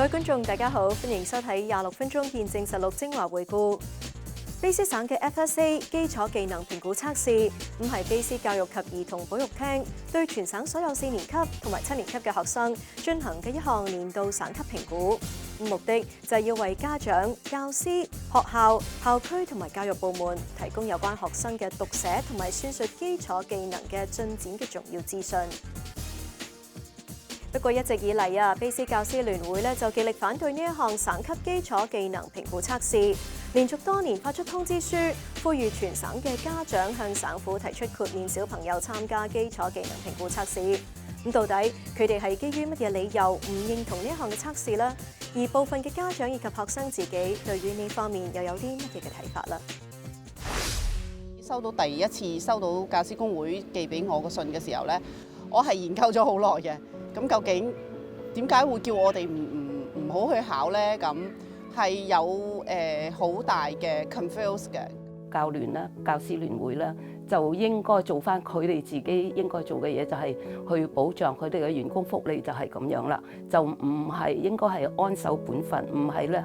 各位觀眾大家好，歡迎收睇26分鐘見證實錄精華回顧。卑詩省嘅 FSA 基礎技能評估測試，係卑詩教育及兒童保育廳對全省所有4年級同埋7年級嘅學生進行嘅一項年度省級評估。目的就係要為家長、教師、學校、校區同埋教育部門提供有關學生嘅讀寫同埋算術基礎技能嘅進展嘅重要資訊。不過一直以嚟卑詩教師聯會就極力反對呢一項省級基礎技能評估測試，連續多年發出通知書，呼籲全省嘅家長向省府提出豁免小朋友參加基礎技能評估測試。咁到底佢哋係基於乜嘢理由唔認同呢一項嘅測試呢？而部分嘅家長以及學生自己對於呢方面又有啲乜嘢嘅睇法呢？第一次收到教師公會寄俾我個信嘅時候咧，我係研究咗好耐嘅。咁究竟點解會叫我哋唔好去考咧？咁係有好大嘅 confuse 嘅。教聯啦、教師聯會啦，就應該做翻佢哋自己應該做嘅嘢，就係去保障佢哋嘅員工福利，就係咁樣啦。就唔係應該係安守本分，唔係咧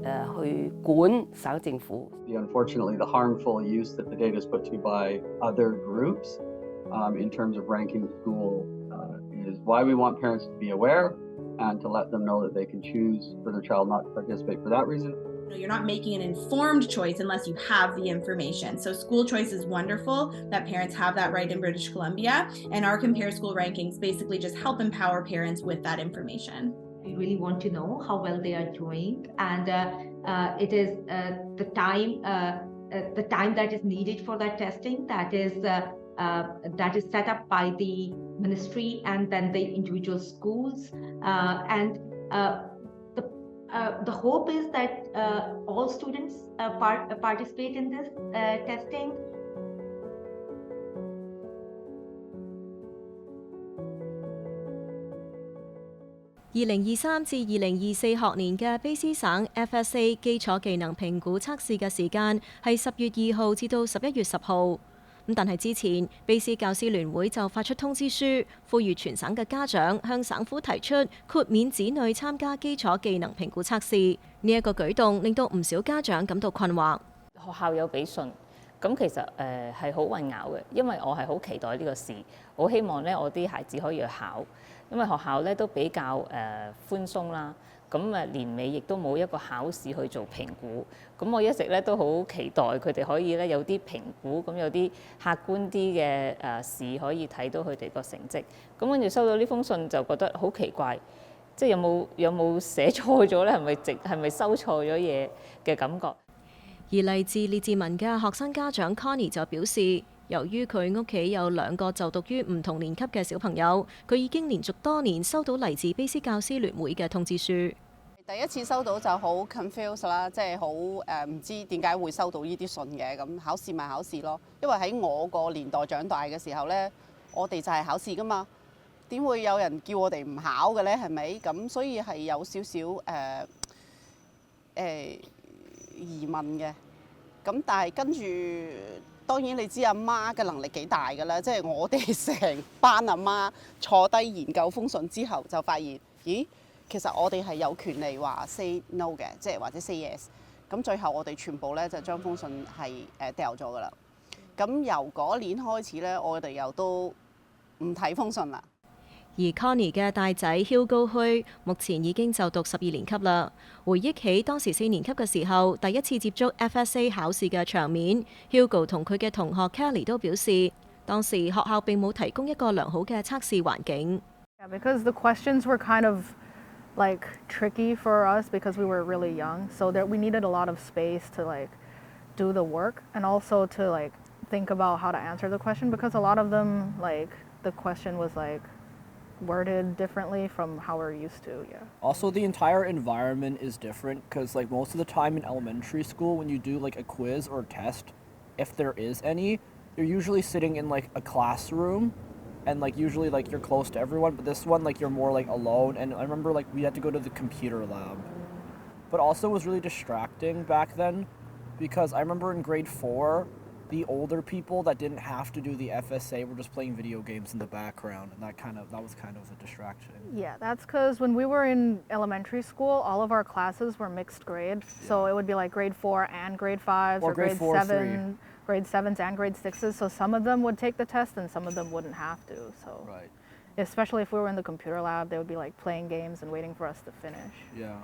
去管省政府。Unfortunately, the harmful use that the data is put to by other groups in terms of ranking school is why we want parents to be aware and to let them know that they can choose for their child not to participate for that reason. You're not making an informed choice unless you have the information. So school choice is wonderful that parents have that right in British Columbia, and our compare school rankings basically just help empower parents with that information. We really want to know how well they are doing, and it is the time that is needed for that testing that is set up by the ministry and then the individual schools, and the hope is that all students participate in this testing. 2023至2024學年嘅卑詩省 FSA 基礎技能評估測試嘅時間係10月2號至到11月10號。但係之前，卑詩教師聯會就發出通知書，呼籲全省嘅家長向省府提出豁免子女參加基礎技能評估測試。呢一個舉動令到唔少家長感到困惑。學校有俾信，咁其實係好混淆嘅，因為我係好期待呢個事，好希望咧我啲孩子可以去考，因為學校咧都比較寬鬆啦。咁年尾亦都冇一個考試去做評估，咁我一直咧都好期待佢哋可以咧有啲評估，咁有啲客觀啲嘅試可以睇到佢哋個成績。咁跟住收到呢封信就覺得好奇怪，即係有冇寫錯咗咧？係咪收錯咗嘢嘅感覺？而嚟自列治文嘅學生家長 Connie 就表示，由於佢屋企有2個就讀於唔同年級嘅小朋友，佢已經連續多年收到嚟自卑詩教師聯會嘅通知書。第一次收到就好 confuse 啦，即係好唔知點解會收到呢啲信嘅。咁考試咪考試咯，因為喺我個年代長大嘅時候咧，我哋就係考試噶嘛，點會有人叫我哋唔考嘅咧？係咪？咁所以係有少少疑問嘅。咁但係跟住。當然你知阿媽嘅能力幾大㗎啦，即係我哋成班阿媽坐低研究封信之後，就發現，咦，其實我哋係有權利話 say no 嘅，即係或者 say yes。咁最後我哋全部咧就將封信係掉咗㗎啦。咁由嗰年開始咧，我哋又都唔睇封信啦。而 Connie 嘅大仔 Hugo 虛目前已經就讀12年級啦。回憶起當時4年級嘅時候，第一次接觸 FSA 考試嘅場面 ，Hugo 同佢嘅同學 Kelly 都表示，當時學校並冇提供一個良好嘅測試環境。Yeah, because the questions were kind of like tricky for us because we were really young, so that we needed a lot of space to like do the work and also to like think about how to answer the question because a lot of them like the question was like worded differently from how we're used to. Yeah. Also, the entire environment is different because like most of the time in elementary school when you do like a quiz or a test, if there is any, you're usually sitting in like a classroom and like usually like you're close to everyone, but this one like you're more like alone. And I remember like we had to go to the computer lab, but also it was really distracting back then because I remember in grade 4 the older people that didn't have to do the FSA were just playing video games in the background, and that was kind of a distraction. Yeah, that's because when we were in elementary school, all of our classes were mixed grade. So it would be like grade 4 and grade 5s, or grade 7, grade 7s and grade 6s. So some of them would take the test and some of them wouldn't have to. So Right. especially if we were in the computer lab, they would be like playing games and waiting for us to finish. Yeah,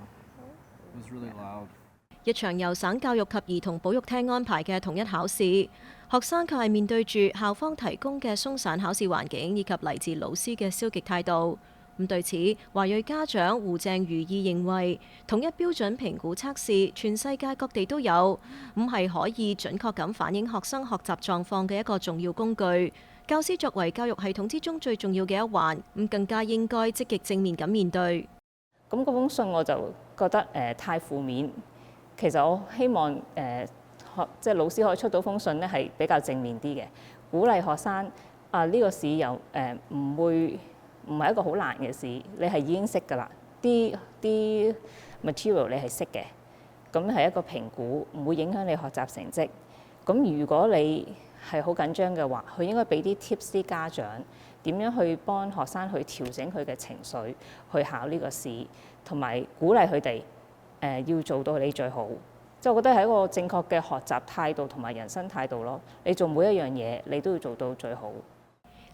it was really loud. 一場由省教育及兒童保育廳安排嘅統一考試，學生卻係面對住校方提供嘅鬆散考試環境以及嚟自老師嘅消極態度。咁對此，華裔家長胡鄭如意認為，統一標準評估測試全世界各地都有，咁係可以準確咁反映學生學習狀況嘅一個重要工具。教師作為教育系統之中最重要嘅一環，咁更加應該積極正面咁面對。咁嗰封信我就覺得太負面。其實我希望即係老師可以出到封信咧，係比較正面啲嘅，鼓勵學生呢個試又唔係一個好難嘅試，你係已經識㗎啦，啲 material 你係識嘅，咁係一個評估，唔會影響你學習成績。咁如果你係好緊張嘅話，佢應該俾啲 tips 啲家長點樣去幫學生去調整佢嘅情緒，去考呢個試，同埋鼓勵佢哋。要做到你最好，即係我覺得係一個正確嘅學習態度同埋人生態度咯。你做每一樣嘢，你都要做到最好。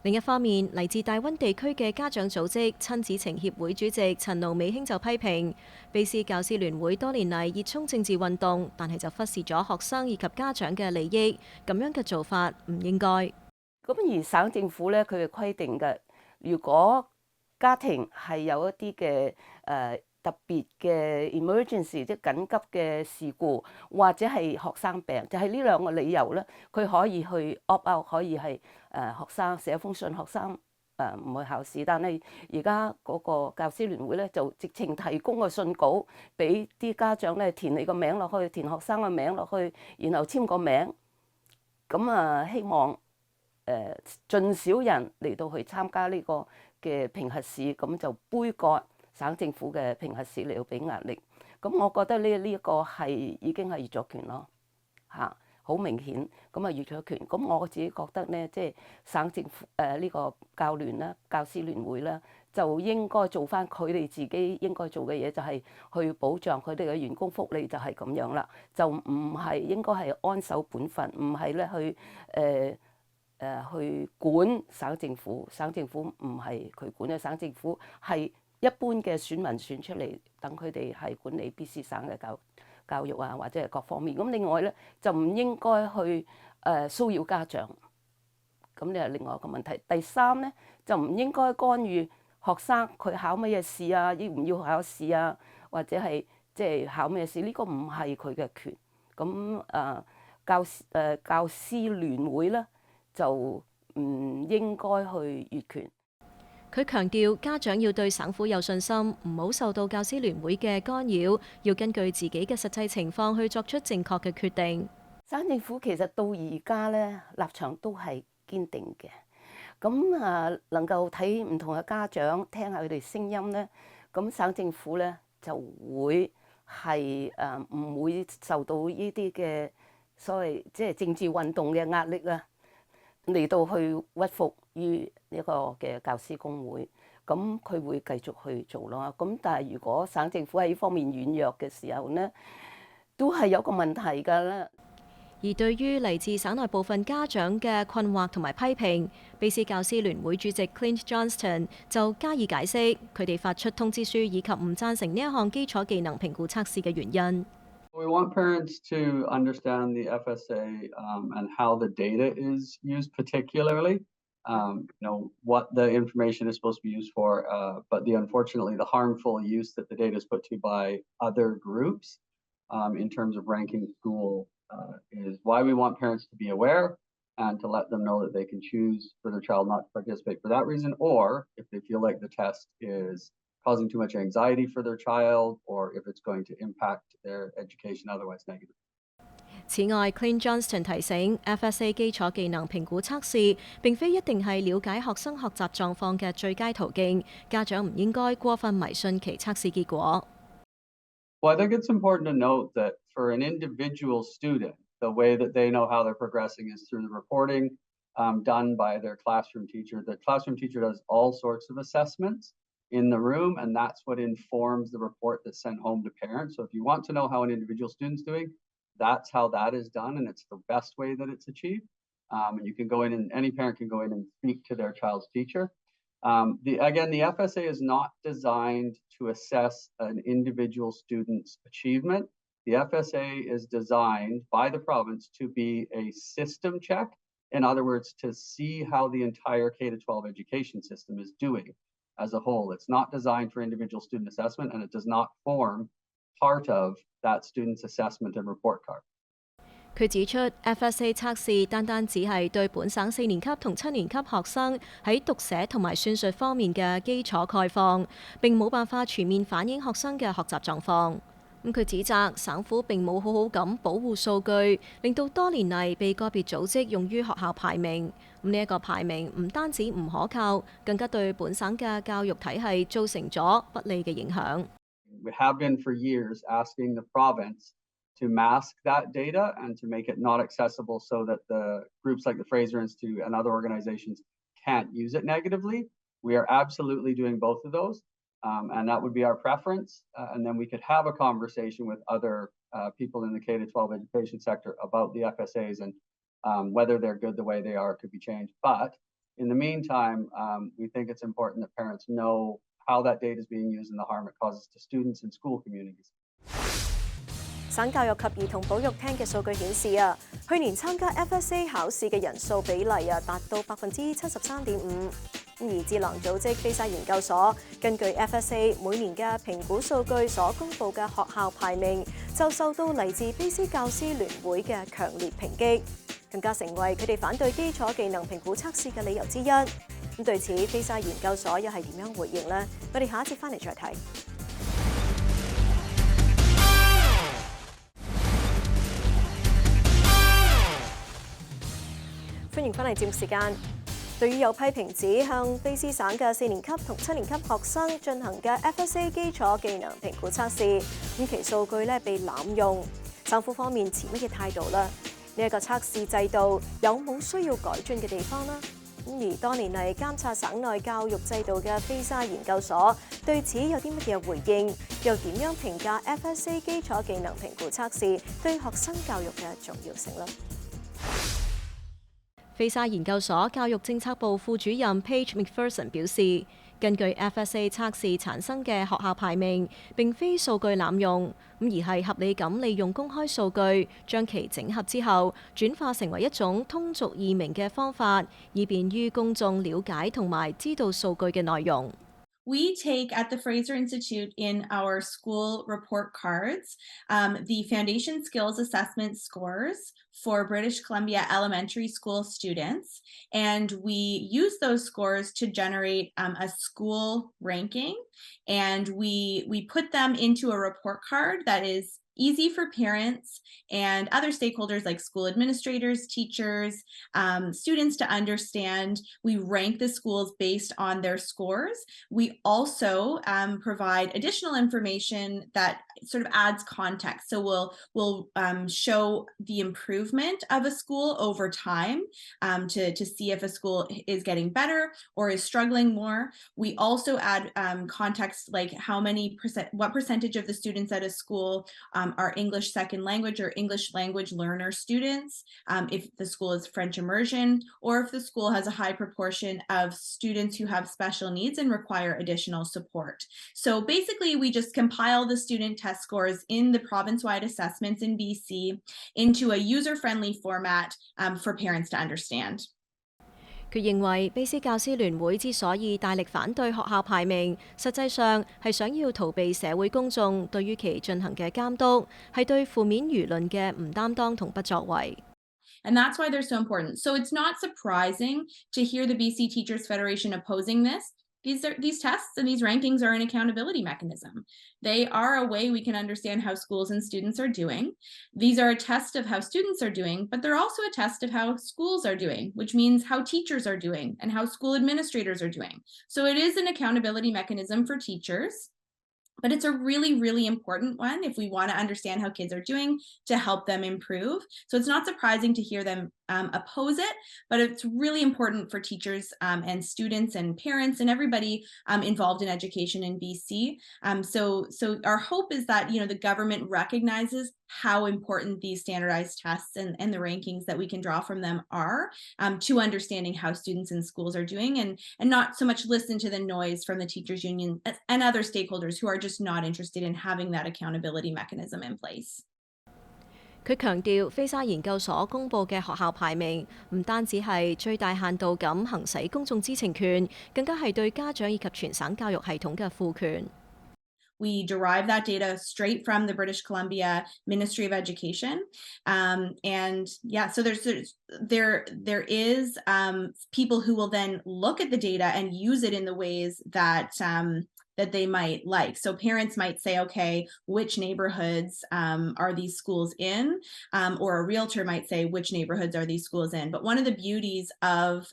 另一方面，嚟自大溫地區嘅家長組織親子情協會主席陳盧美卿就批評，卑斯教師聯會多年嚟熱衷政治運動，但係就忽視咗學生以及家長嘅利益，咁樣嘅做法唔應該。咁而省政府咧，佢係規定嘅，如果家庭係有一啲嘅特別嘅 emergency 即係緊急嘅事故，或者係學生病，就係呢兩個理由咧，佢可以去 opt out， 可以係學生寫封信，學生唔去考試。但係而家嗰個教師聯會咧，就直情提供個信稿俾啲家長咧填你個名落去，填學生嘅名落去，然後簽個名。咁希望盡少人嚟到去參加呢個嘅評核試，咁就杯葛省政府嘅評核試嚟到俾壓力，咁我覺得呢一個係已經係越咗權咯，好明顯，咁越咗權。咁我自己覺得咧，即係省政府呢個教聯啦、教師聯會啦，就應該做翻佢哋自己應該做嘅嘢，就係去保障佢哋嘅員工福利，就係咁樣啦，就唔係應該係安守本分，唔係咧去管省政府。省政府唔係佢管嘅，省政府係一般嘅選民選出嚟，等佢哋係管理 BC 省嘅教育啊，或者係各方面。咁另外咧就唔應該去騷擾家長，咁呢係另外一個問題。第三咧就唔應該干預學生佢考乜嘢試啊，要唔要考試啊，或者係即係考咩試？呢個唔係佢嘅權。咁教師聯會咧就唔應該去越權。佢強調家長要對省府有信心，唔好受到教師聯會嘅干擾，要根據自己嘅實際情況去作出正確嘅決定。省政府其實到而家咧立場都係堅定嘅，咁能夠睇唔同嘅家長，聽下佢哋聲音咧，咁省政府咧就會係唔會受到呢啲嘅所謂即係政治運動嘅壓力啊，嚟到去屈服於一個嘅教師工會，咁佢會繼續去做咯。咁但係如果省政府喺呢方面軟弱嘅時候呢，都係有個問題㗎啦。而對於嚟自省內部分家長嘅困惑同埋批評，卑斯教師聯會主席 Clint Johnston 就加以解釋佢哋發出通知書以及唔贊成呢一項基礎技能評估測試嘅原因。We want parents to understand the FSA and how the data is used particularly, what the information is supposed to be used for, but unfortunately the harmful use that the data is put to by other groups in terms of ranking school is why we want parents to be aware and to let them know that they can choose for their child not to participate for that reason, or if they feel like the test is causing too much anxiety for their child, or if it's going to impact their education otherwise negatively. 此外 ，Clint Johnston 提醒 FSA 基礎技能評估測試並非一定係了解學生學習狀況嘅最佳途徑，家長唔應該過分迷信其測試結果。Well, I think it's important to note that for an individual student, the way that they know how they're progressing is through the reporting done by their classroom teacher. The classroom teacher does all sorts of assessments in the room, and that's what informs the report that's sent home to parents. So if you want to know how an individual student's doing, that's how that is done, and it's the best way that it's achieved. And you can go in, and any parent can go in and speak to their child's teacher. The FSA is not designed to assess an individual student's achievement. The FSA is designed by the province to be a system check. In other words, to see how the entire K-12 education system is doing as a whole. It's not designed for individual student assessment, and it does not form part of that student's assessment and report card. 佢指出 FSA 測試單單只係對本省4年級同7年級學生喺讀寫同埋算術方面嘅基礎概況，並冇辦法全面反映學生嘅學習狀況。佢指責省府並冇好好咁保護數據，令到多年嚟被個別組織用於學校排名。呢一個排名唔單止唔可靠，更加對本省嘅教育體系造成咗不利嘅影響。We have been for years asking the province to mask that data and to make it not accessible so that the groups like the Fraser Institute and other organizations can't use it negatively. We are absolutely doing both of those. And that would be our preference. And then we could have a conversation with other people in the K-12 education sector about the FSAs and whether they're good the way they are could be changed. But in the meantime, we think it's important that parents know how that data is being used and the harm it causes to students and school communities. 省教育及兒童保育廳嘅數據顯示去年參加 FSA 考試嘅人數比例達到73.5%。而智囊組織菲沙研究所根據 FSA 每年嘅評估數據所公布嘅學校排名，就受到嚟自卑斯教師聯會嘅強烈抨擊，更加成為佢哋反對基礎技能評估測試嘅理由之一。咁對此，菲沙研究所又係點樣回應呢？我哋下一節翻嚟再睇。歡迎翻嚟節目時間。對於有批評指向卑斯省嘅4年級同7年級學生進行嘅 FSA 基礎技能評估測試，其數據被濫用，省府方面持乜嘢態度呢？呢一個測試制度有冇需要改進嘅地方呢？而多年嚟監察省內教育制度嘅菲沙研究所對此有啲乜嘢回應？又點樣評價 FSA 基礎技能評估測試對學生教育嘅重要性呢？菲沙研究所教育政策部副主任 Paige McPherson 表示，根據 FSA 測試產生嘅學校排名，並非數據濫用，而係合理咁利用公開數據，將其整合之後，轉化成為一種通俗易明嘅方法，以便於公眾了解同埋知道數據嘅內容。We take at the Fraser Institute in our school report cards the foundation skills assessment scores for British Columbia elementary school students, and we use those scores to generate a school ranking, and we put them into a report card that is easy for parents and other stakeholders like school administrators, teachers, students to understand. We rank the schools based on their scores. We also provide additional information that sort of adds context. So we'll show the improvement of a school over time to see if a school is getting better or is struggling more. We also add context like what percentage of the students at a school are English second language or English language learner students, if the school is French immersion, or if the school has a high proportion of students who have special needs and require additional support. So basically, we just compile the student test scores in the province-wide assessments in BC into a user-friendly format for parents to understand. 佢認為卑斯教師聯會之所以大力反對學校排名，實際上係想要逃避社會公眾對於其進行嘅監督，係對負面輿論嘅唔擔當同不作為。And that's why they're so important. So it's not surprising to hear the BC Teachers Federation opposing this. These tests and these rankings are an accountability mechanism. They are a way we can understand how schools and students are doing. These are a test of how students are doing, but they're also a test of how schools are doing, which means how teachers are doing and how school administrators are doing. So it is an accountability mechanism for teachers. But it's a really, really important one if we want to understand how kids are doing to help them improve. So it's not surprising to hear them oppose it, but it's really important for teachers and students and parents and everybody involved in education in BC. So our hope is that the government recognizes how important these standardized tests and the rankings that we can draw from them are to understanding how students in schools are doing, and not so much listen to the noise from the teachers union and other stakeholders who are just not interested in having that accountability mechanism in place. 佢強調，菲沙研究所公佈嘅學校排名唔單止係最大限度咁行使公眾知情權，更加係對家長以及全省教育系統嘅賦權。We derive that data straight from the British Columbia Ministry of Education, and yeah, so there is people who will then look at the data and use it in the ways that they might like. So parents might say, okay, which neighborhoods are these schools in? Or a realtor might say, which neighborhoods are these schools in? But one of the beauties of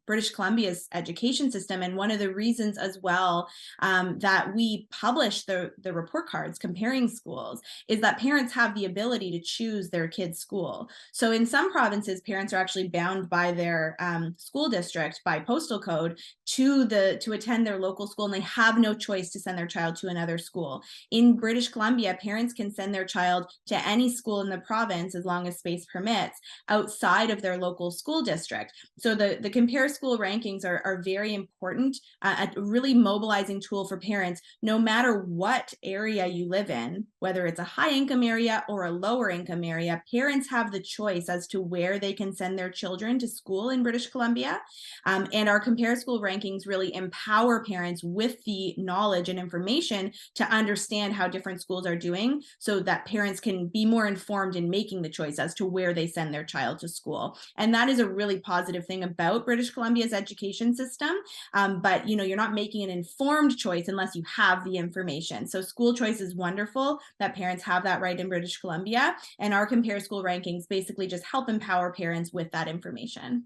British Columbia's education system, and one of the reasons as well that we publish the report cards comparing schools, is that parents have the ability to choose their kid's school. So in some provinces, parents are actually bound by their school district, by postal code, to attend their local school, and they have no choice to send their child to another school. In British Columbia, parents can send their child to any school in the province as long as space permits outside of their local school district. So the compare school rankings are very important, a really mobilizing tool for parents, no matter what area you live in, whether it's a high income area or a lower income area. Parents have the choice as to where they can send their children to school in British Columbia. And our compare school rankings really empower parents with the knowledge and information to understand how different schools are doing, so that parents can be more informed in making the choice as to where they send their child to school. And that is a really positive thing about British Columbia's education system. But you're not making an informed choice unless you have the information. So school choice is wonderful that parents have that right in British Columbia, and our compare school rankings basically just help empower parents with that information.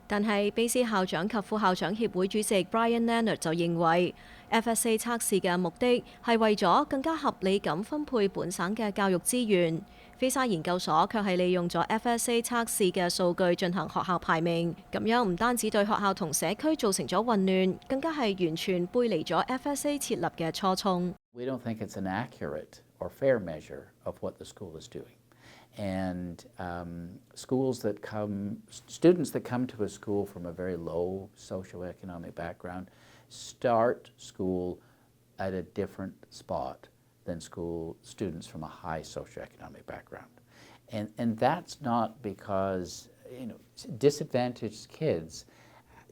但係卑斯校長及副校長協會主席 Brian Leonard 就認為 FSA 測試嘅目的係為咗更加合理咁分配本省嘅教育資源。菲沙研究所卻係利用咗 FSA 測試嘅數據進行學校排名，咁樣唔單止對學校同社區造成咗混亂，更加係完全背離咗 FSA 設立嘅初衷。We don't think it's an accurate or fair measure of what the school is doing. And students that come to a school from a very low socioeconomic background start school at a different spot than students from a high socioeconomic background. And that's not because, disadvantaged kids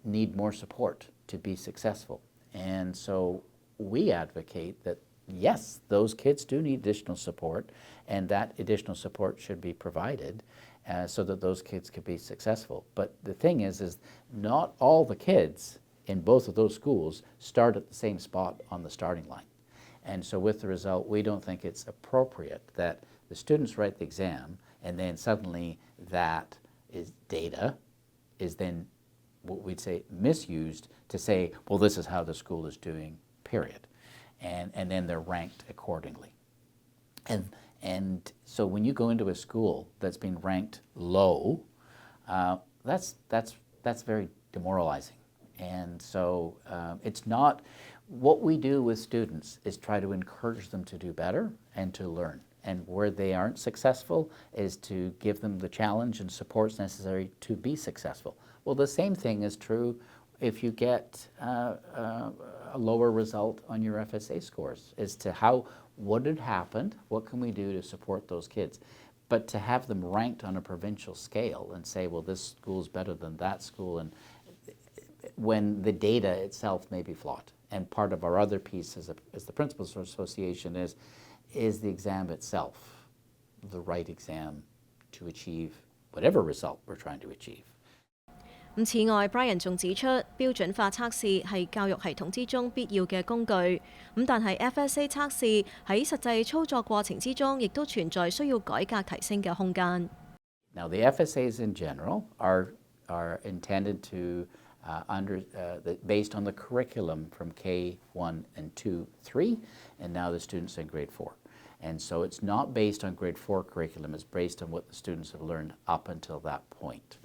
need more support to be successful. And so we advocate that yes, those kids do need additional support, and that additional support should be provided so that those kids can be successful. But the thing is not all the kids in both of those schools start at the same spot on the starting line. And so with the result, we don't think it's appropriate that the students write the exam and then suddenly that data is then what we'd say misused to say, well, this is how the school is doing, period. And then they're ranked accordingly. And so when you go into a school that's been ranked low, that's very demoralizing. And so it's not, what we do with students is try to encourage them to do better and to learn. And where they aren't successful is to give them the challenge and supports necessary to be successful. Well, the same thing is true if you get a lower result on your FSA scores, as to what had happened, what can we do to support those kids. But to have them ranked on a provincial scale and say, well, this school is better than that school, and when the data itself may be flawed. And part of our other piece as the Principals Association is the exam itself, the right exam to achieve whatever result we're trying to achieve. 此外 ，Brian 仲指出，標準化測試係教育系統之中必要嘅工具。但係 FSA 測試喺實際操作過程之中，亦都存在需要改革提升嘅空間。Now the FSAs in general are intended to based on the curriculum from K1 and 2, 3, and now the students in grade 4. And so it's not based on grade 4 curriculum, it's based on what the students have learned up until that point.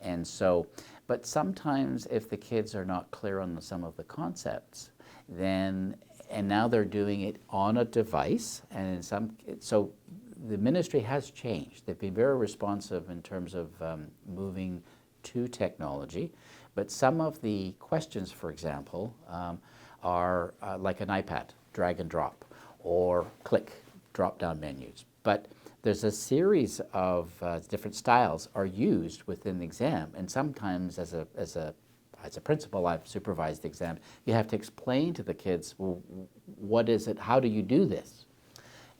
And so, but sometimes if the kids are not clear on some of the concepts, then, and now they're doing it on a device, and so the ministry has changed. They've been very responsive in terms of moving to technology, but some of the questions, for example, are like an iPad, drag and drop, or click, drop-down menus. But there's a series of different styles are used within the exam, and sometimes as a principal, I've supervised the exam, you have to explain to the kids, well, what is it, how do you do this?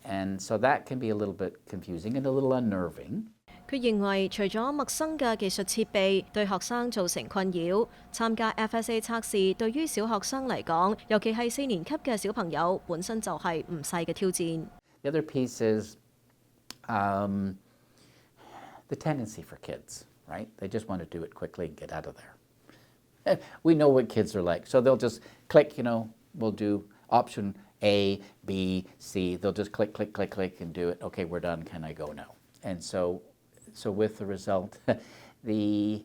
And so that can be a little bit confusing and a little unnerving. 佢認為，除咗陌生嘅技術設備對學生造成困擾，參加 FSA 測試對於小學生嚟講，尤其係4年級嘅小朋友，本身就係唔細嘅挑戰。The other piece is the tendency for kids, right? They just want to do it quickly and get out of there. We know what kids are like, so they'll just click, we'll do option A, B, C. They'll just click, click, click, click and do it. Okay, we're done. Can I go now? And so with the result, the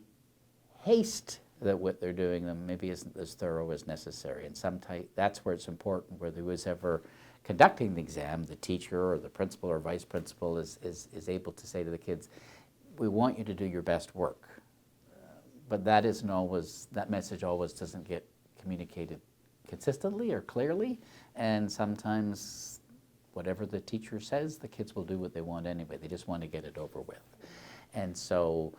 haste that what they're doing them maybe isn't as thorough as necessary. And sometimes that's where it's important, where there was ever conducting the exam, the teacher or the principal or vice principal is able to say to the kids, we want you to do your best work. But that isn't always, that message always doesn't get communicated consistently or clearly, and sometimes whatever the teacher says, the kids will do what they want anyway. They just want to get it over with. And so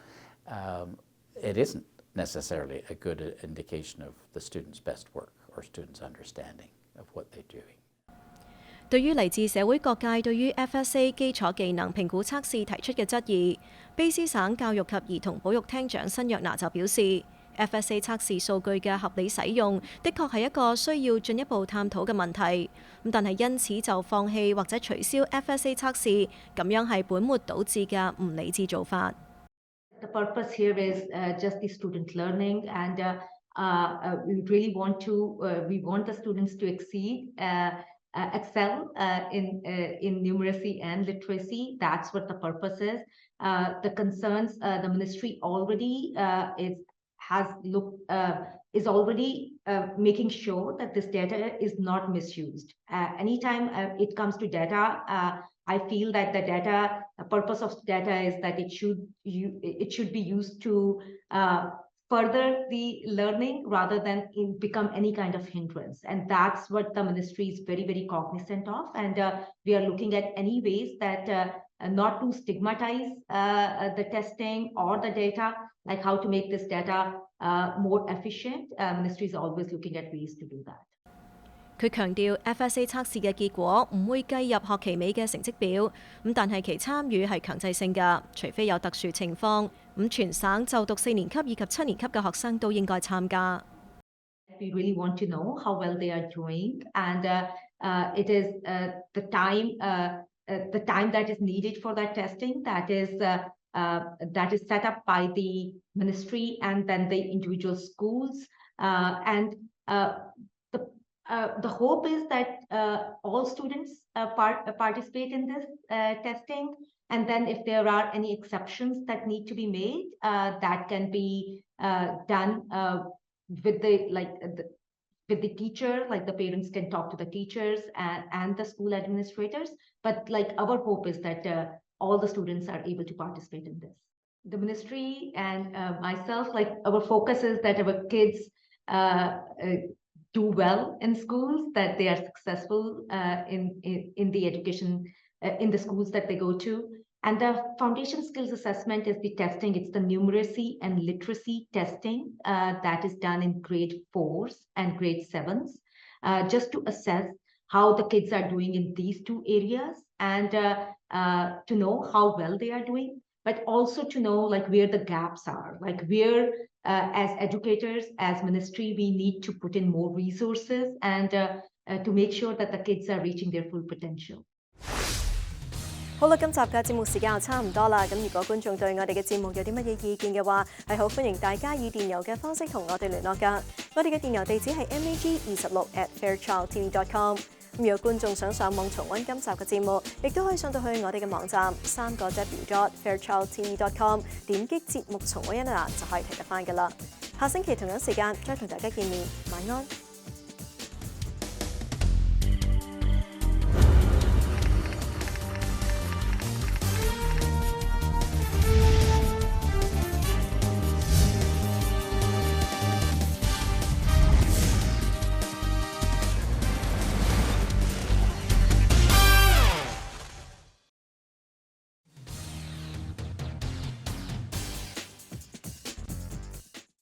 it isn't necessarily a good indication of the student's best work or student's understanding of what they're doing. 對於嚟自社會各界對於 FSA 基礎技能評估測試提出嘅質疑，卑斯省教育及兒童保育廳長辛約拿就表示 ，FSA 測試數據嘅合理使用，的確係一個需要進一步探討嘅問題。咁但係因此就放棄或者取消 FSA 測試，咁樣係本末倒置嘅唔理智做法。The purpose here is just the student learning, and we really want we want the students to excel in numeracy and literacy. That's what the purpose is. The concerns the ministry already is already making sure that this data is not misused. Anytime it comes to data, I feel that the purpose of data is that it should be used to further the learning rather than become any kind of hindrance. And that's what the ministry is very, very cognizant of. And we are looking at any ways that not to stigmatize the testing or the data, like how to make this data more efficient. Ministry is always looking at ways to do that. 佢強調 FSA 測試嘅結果唔會計入學期尾嘅成績表，咁但係其參與係強制性㗎，除非有特殊情況，咁全省就讀4年級以及7年級嘅學生都應該參加。We really want to know how well they are doing, and it is the time that is needed for that testing that is set up by the ministry and then the individual schools, and the hope is that all students participate in this testing, and then if there are any exceptions that need to be made, that can be done with the teacher, like the parents can talk to the teachers and the school administrators. But like our hope is that all the students are able to participate in this. The ministry and myself, like our focus is that our kids do well in schools, that they are successful in the education in the schools that they go to. And the foundation skills assessment is the testing. It's the numeracy and literacy testing that is done in grade 4s and grade 7s, just to assess how the kids are doing in these two areas, and to know how well they are doing, but also to know like where the gaps are, like where as educators, as ministry, we need to put in more resources and to make sure that the kids are reaching their full potential. 好啦，今集嘅節目時間又差唔多啦。咁如果觀眾對我哋嘅節目有啲乜嘢意見嘅話，係好歡迎大家以電郵嘅方式同我哋聯絡㗎。我哋嘅電郵地址係 mag26@fairchildtv.com。如果觀眾想上網重溫今集嘅節目，亦都可以上到去我哋嘅網站3w.fairchildtv.com， 點擊節目重溫一欄就可以睇得翻㗎啦。下星期同樣時間再同大家見面，晚安。